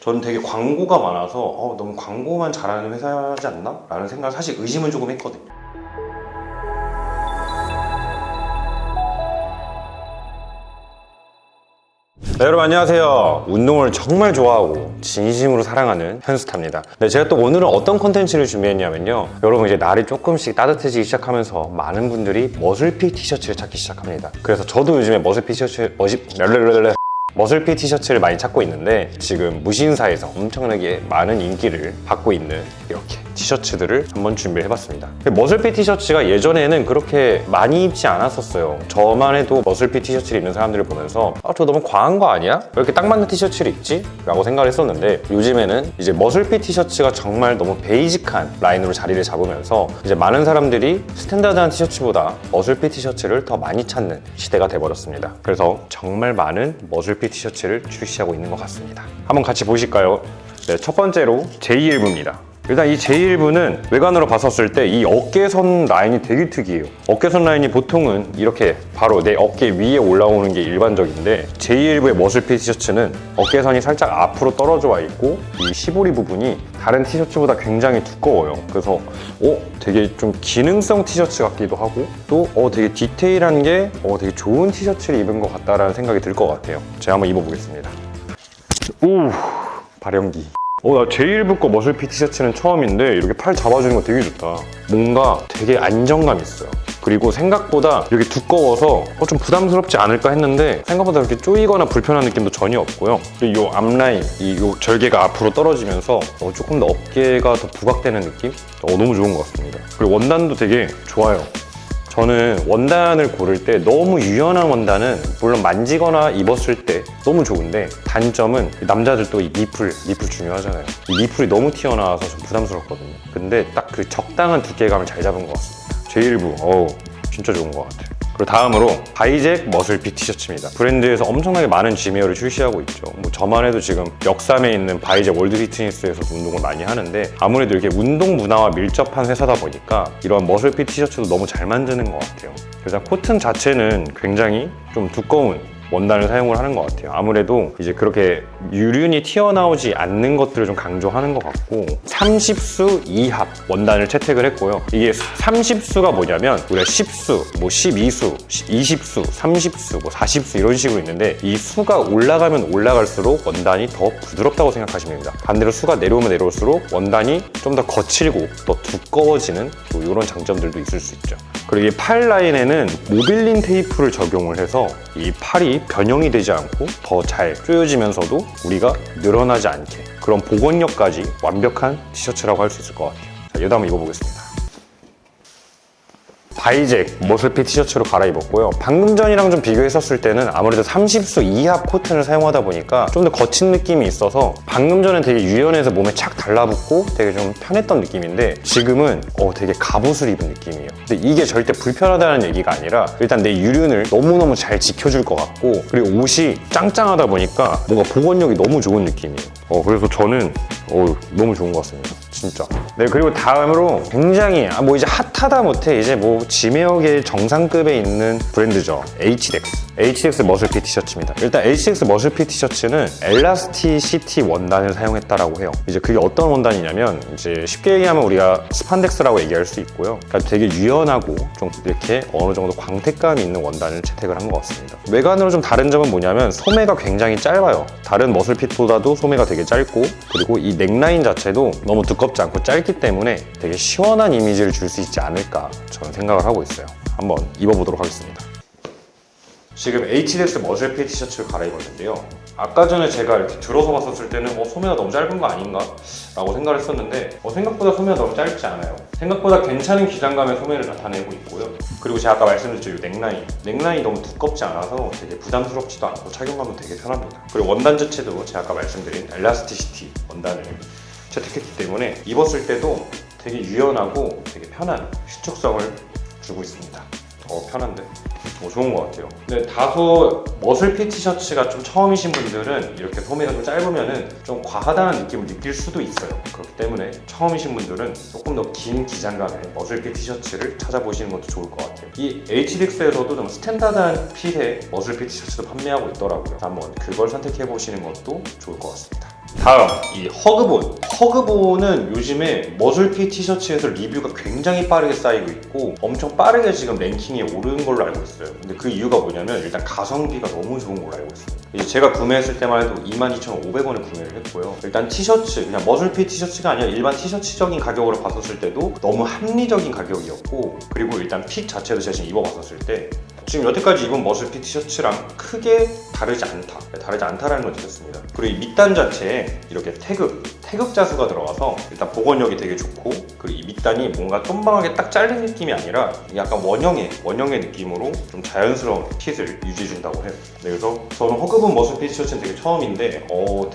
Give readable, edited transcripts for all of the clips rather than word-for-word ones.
저는 되게 광고가 많아서 너무 광고만 잘하는 회사지 않나? 라는 생각을 사실 의심은 조금 했거든요. 네, 여러분 안녕하세요. 운동을 정말 좋아하고 진심으로 사랑하는 현스타입니다. 네, 제가 또 오늘은 어떤 콘텐츠를 준비했냐면요, 여러분 이제 날이 조금씩 따뜻해지기 시작하면서 많은 분들이 머슬핏 티셔츠를 찾기 시작합니다. 그래서 저도 요즘에 머슬핏 티셔츠를 많이 찾고 있는데, 지금 무신사에서 엄청나게 많은 인기를 받고 있는 이렇게 티셔츠들을 한번 준비해봤습니다. 머슬핏 티셔츠가 예전에는 그렇게 많이 입지 않았었어요. 저만 해도 머슬핏 티셔츠를 입는 사람들을 보면서 저 너무 과한 거 아니야? 왜 이렇게 딱 맞는 티셔츠를 입지? 라고 생각을 했었는데, 요즘에는 이제 머슬핏 티셔츠가 정말 너무 베이직한 라인으로 자리를 잡으면서 이제 많은 사람들이 스탠다드한 티셔츠보다 머슬핏 티셔츠를 더 많이 찾는 시대가 돼버렸습니다. 그래서 정말 많은 머슬핏 티셔츠를 출시하고 있는 것 같습니다. 한번 같이 보실까요? 네, 첫 번째로 J1부입니다. 일단 이 J1부는 외관으로 봤었을 때 이 어깨선 라인이 되게 특이해요. 어깨선 라인이 보통은 이렇게 바로 내 어깨 위에 올라오는 게 일반적인데, J1부의 머슬핏 티셔츠는 어깨선이 살짝 앞으로 떨어져 와 있고, 이 시보리 부분이 다른 티셔츠보다 굉장히 두꺼워요. 그래서 되게 좀 기능성 티셔츠 같기도 하고, 또 되게 디테일한 게 되게 좋은 티셔츠를 입은 것 같다라는 생각이 들 것 같아요. 제가 한번 입어보겠습니다. 오, 발연기. 나 J1부 거 머슬핏 티셔츠는 처음인데 이렇게 팔 잡아주는 거 되게 좋다. 뭔가 되게 안정감 있어요. 그리고 생각보다 이렇게 두꺼워서 좀 부담스럽지 않을까 했는데, 생각보다 이렇게 쪼이거나 불편한 느낌도 전혀 없고요. 그리고 이 앞라인, 이 절개가 앞으로 떨어지면서 조금 더 어깨가 더 부각되는 느낌? 너무 좋은 것 같습니다. 그리고 원단도 되게 좋아요. 저는 원단을 고를 때 너무 유연한 원단은 물론 만지거나 입었을 때 너무 좋은데, 단점은 남자들도 이 니플 중요하잖아요. 이 니플이 너무 튀어나와서 좀 부담스럽거든요. 근데 딱 그 적당한 두께감을 잘 잡은 것 같습니다. J1부, 진짜 좋은 것 같아요. 그리고 다음으로 바이젝 머슬핏 티셔츠입니다. 브랜드에서 엄청나게 많은 지메어를 출시하고 있죠. 저만 해도 지금 역삼에 있는 바이젝 월드 피트니스에서 운동을 많이 하는데, 아무래도 이렇게 운동 문화와 밀접한 회사다 보니까 이런 머슬핏 티셔츠도 너무 잘 만드는 것 같아요. 그래서 코튼 자체는 굉장히 좀 두꺼운 원단을 사용을 하는 것 같아요. 아무래도 이제 그렇게 유륜이 튀어나오지 않는 것들을 좀 강조하는 것 같고, 30수 이합 원단을 채택을 했고요. 이게 30수가 뭐냐면 우리가 10수, 12수, 20수, 30수, 40수 이런 식으로 있는데, 이 수가 올라가면 올라갈수록 원단이 더 부드럽다고 생각하시면 됩니다. 반대로 수가 내려오면 내려올수록 원단이 좀 더 거칠고 더 두꺼워지는 또 이런 장점들도 있을 수 있죠. 그리고 이 팔 라인에는 모빌린 테이프를 적용을 해서 이 팔이 변형이 되지 않고 더 잘 조여지면서도 우리가 늘어나지 않게, 그런 복원력까지 완벽한 티셔츠라고 할 수 있을 것 같아요. 자, 얘도 한번 입어보겠습니다. 바이젝 머슬핏 티셔츠로 갈아입었고요. 방금 전이랑 좀 비교했었을 때는 아무래도 30수 이합 코튼을 사용하다 보니까 좀 더 거친 느낌이 있어서, 방금 전엔 되게 유연해서 몸에 착 달라붙고 되게 좀 편했던 느낌인데, 지금은 되게 갑옷을 입은 느낌이에요. 근데 이게 절대 불편하다는 얘기가 아니라, 일단 내 유륜을 너무너무 잘 지켜줄 것 같고, 그리고 옷이 짱짱하다 보니까 뭔가 복원력이 너무 좋은 느낌이에요. 그래서 저는 너무 좋은 것 같습니다. 진짜. 네, 그리고 다음으로 굉장히 이제 핫하다 못해 이제 지메어계 정상급에 있는 브랜드죠. HDX 머슬핏 티셔츠입니다. 일단 HDX 머슬핏 티셔츠는 엘라스티시티 원단을 사용했다라고 해요. 이제 그게 어떤 원단이냐면, 이제 쉽게 얘기하면 우리가 스판덱스라고 얘기할 수 있고요. 그러니까 되게 유연하고 좀 이렇게 어느 정도 광택감이 있는 원단을 채택을 한 것 같습니다. 외관으로 좀 다른 점은 뭐냐면, 소매가 굉장히 짧아요. 다른 머슬핏보다도 소매가 되게 짧고, 그리고 이 넥라인 자체도 너무 두껍지 않고 짧기 때문에 되게 시원한 이미지를 줄 수 있지 않을까 저는 생각을 하고 있어요. 한번 입어보도록 하겠습니다. 지금 HDX 머슬핏 티셔츠를 갈아입었는데요. 아까 전에 제가 이렇게 들어서 봤었을 때는 소매가 너무 짧은 거 아닌가? 라고 생각을 했었는데, 생각보다 소매가 너무 짧지 않아요. 생각보다 괜찮은 기장감의 소매를 나타내고 있고요. 그리고 제가 아까 말씀드렸죠, 이 넥라인이 너무 두껍지 않아서 되게 부담스럽지도 않고 착용감은 되게 편합니다. 그리고 원단 자체도 제가 아까 말씀드린 엘라스티시티 원단을 채택했기 때문에 입었을 때도 되게 유연하고 되게 편한 휘축성을 주고 있습니다. 편한데? 좋은 것 같아요. 근데 다소 머슬핏 티셔츠가 좀 처음이신 분들은 이렇게 소매가 좀 짧으면은 좀 과하다는 느낌을 느낄 수도 있어요. 그렇기 때문에 처음이신 분들은 조금 더 긴 기장감의 머슬핏 티셔츠를 찾아보시는 것도 좋을 것 같아요. 이 HDX에서도 좀 스탠다드한 핏의 머슬핏 티셔츠도 판매하고 있더라고요. 한번 그걸 선택해 보시는 것도 좋을 것 같습니다. 다음 이 허그본은 요즘에 머슬핏 티셔츠에서 리뷰가 굉장히 빠르게 쌓이고 있고 엄청 빠르게 지금 랭킹에 오르는 걸로 알고 있어요. 근데 그 이유가 뭐냐면 일단 가성비가 너무 좋은 걸로 알고 있어요. 이제 제가 구매했을 때만 해도 22,500원에 구매를 했고요. 일단 티셔츠, 그냥 머슬핏 티셔츠가 아니라 일반 티셔츠적인 가격으로 봤었을 때도 너무 합리적인 가격이었고, 그리고 일단 핏 자체도 제가 지금 입어봤었을 때 지금 여태까지 입은 머슬핏 티셔츠랑 크게 다르지 않다라는 걸 느꼈습니다. 그리고 이 밑단 자체에 이렇게 태극 자수가 들어가서 일단 복원력이 되게 좋고, 그리고 이 밑단이 뭔가 똥방하게 딱 자른 느낌이 아니라 약간 원형의 느낌으로 좀 자연스러운 핏을 유지해준다고 해요. 네, 그래서 저는 허그본 머슬핏 티셔츠는 되게 처음인데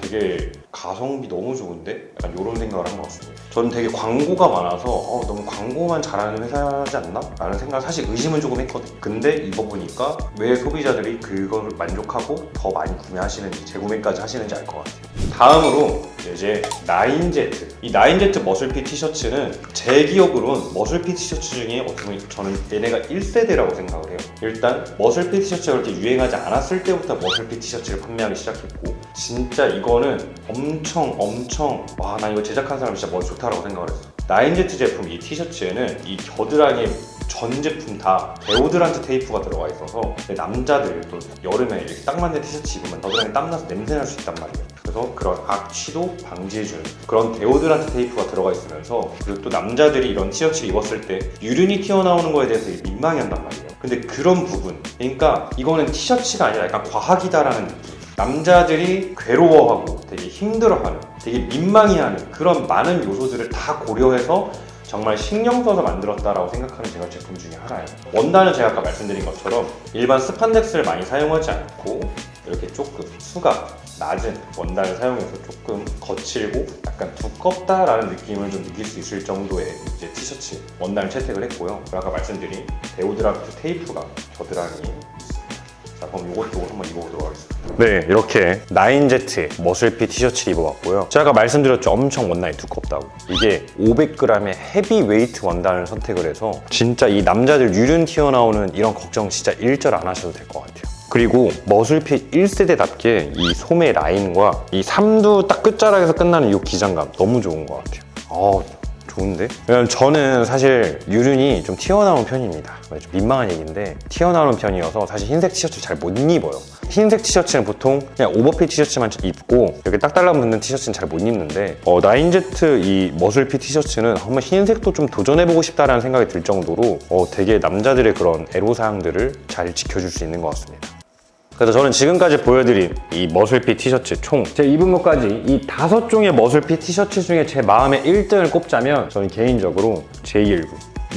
되게 가성비 너무 좋은데? 약간 이런 생각을 한 것 같습니다. 저는 되게 광고가 많아서 너무 광고만 잘하는 회사지 않나? 라는 생각을 사실 의심은 조금 했거든요. 근데 입어보니까 왜 소비자들이 그걸 만족하고 더 많이 구매하시는지, 재구매까지 하시는지 알 것 같아요. 다음으로 이제 9Z. 이 9Z 머슬핏 티셔츠는 제 기억으로는 머슬핏 티셔츠 중에 어떻게 보면 저는 얘네가 1세대라고 생각을 해요. 일단 머슬핏 티셔츠가 그렇게 유행하지 않았을 때부터 머슬핏 티셔츠를 판매하기 시작했고, 진짜 이거는 엄청 와, 나 이거 제작한 사람 진짜 머리 좋다라고 생각을 했어. 9Z 제품 이 티셔츠에는 이 겨드랑이 전 제품 다 데오드란트 테이프가 들어가 있어서 남자들 또 여름에 이렇게 딱 맞는 티셔츠 입으면 겨드랑이 땀나서 냄새날 수 있단 말이에요. 그래서 그런 악취도 방지해주는 그런 데오드란트 테이프가 들어가 있으면서, 그리고 또 남자들이 이런 티셔츠를 입었을 때 유륜이 튀어나오는 거에 대해서 민망해한단 말이에요. 근데 그런 부분, 그러니까 이거는 티셔츠가 아니라 약간 과학이다라는 느낌. 남자들이 괴로워하고 되게 힘들어하는, 되게 민망해하는 그런 많은 요소들을 다 고려해서 정말 신경 써서 만들었다라고 생각하는 제가 제품 중에 하나예요. 원단은 제가 아까 말씀드린 것처럼 일반 스판덱스를 많이 사용하지 않고 이렇게 조금 수가 낮은 원단을 사용해서 조금 거칠고 약간 두껍다라는 느낌을 좀 느낄 수 있을 정도의 이제 티셔츠 원단을 채택을 했고요. 아까 말씀드린 데오드란트 테이프가 겨드랑이에 있습니다. 자, 그럼 이것도 한번 입어보도록 하겠습니다. 네, 이렇게 9Z 머슬핏 티셔츠를 입어봤고요. 제가 아까 말씀드렸죠, 엄청 원단이 두껍다고. 이게 500g의 헤비웨이트 원단을 선택을 해서 진짜 이 남자들 유륜 튀어나오는 이런 걱정 진짜 일절 안 하셔도 될 것 같아요. 그리고 머슬핏 1세대답게 이 소매 라인과 이 삼두 딱 끝자락에서 끝나는 이 기장감 너무 좋은 것 같아요. 좋은데? 왜냐면 저는 사실 유륜이 좀 튀어나오는 편입니다. 좀 민망한 얘기인데 튀어나오는 편이어서 사실 흰색 티셔츠 잘 못 입어요. 흰색 티셔츠는 보통 그냥 오버핏 티셔츠만 입고 이렇게 딱 달라붙는 티셔츠는 잘 못 입는데 9Z 이 머슬핏 티셔츠는 한번 흰색도 좀 도전해보고 싶다라는 생각이 들 정도로 되게 남자들의 그런 애로사항들을 잘 지켜줄 수 있는 것 같습니다. 그래서 저는 지금까지 보여드린 이 머슬핏 티셔츠 총 제가 입은 것까지 이 5종의 머슬핏 티셔츠 중에 제 마음에 1등을 꼽자면 저는 개인적으로 J19.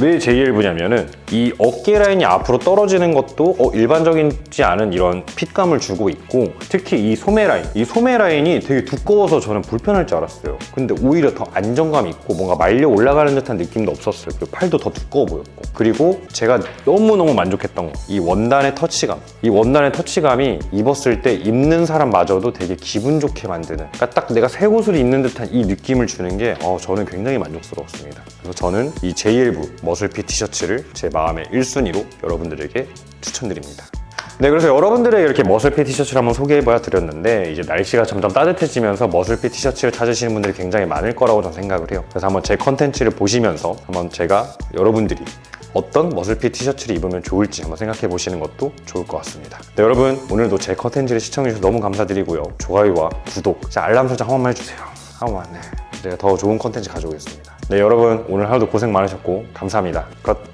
왜 J19냐면은 이 어깨 라인이 앞으로 떨어지는 것도 일반적이지 않은 이런 핏감을 주고 있고, 특히 이 소매 라인이 되게 두꺼워서 저는 불편할 줄 알았어요. 근데 오히려 더 안정감 있고 뭔가 말려 올라가는 듯한 느낌도 없었어요. 그리고 팔도 더 두꺼워 보였고, 그리고 제가 너무너무 만족했던 거, 이 원단의 터치감. 이 원단의 터치감이 입었을 때 입는 사람마저도 되게 기분 좋게 만드는, 그러니까 딱 내가 새 옷을 입는 듯한 이 느낌을 주는 게 저는 굉장히 만족스러웠습니다. 그래서 저는 이 J19 머슬핏 티셔츠를 제 마음의 1순위로 여러분들에게 추천드립니다. 네, 그래서 여러분들의 이렇게 머슬핏 티셔츠를 한번 소개해봐야 드렸는데, 이제 날씨가 점점 따뜻해지면서 머슬핏 티셔츠를 찾으시는 분들이 굉장히 많을 거라고 저는 생각을 해요. 그래서 한번 제 컨텐츠를 보시면서 한번 제가 여러분들이 어떤 머슬핏 티셔츠를 입으면 좋을지 한번 생각해 보시는 것도 좋을 것 같습니다. 네, 여러분 오늘도 제 컨텐츠를 시청해주셔서 너무 감사드리고요. 좋아요와 구독, 알람 설정 한 번만 해주세요. 한 번만. 네, 제가 더 좋은 컨텐츠 가져오겠습니다. 네, 여러분 오늘 하루도 고생 많으셨고 감사합니다. 끝.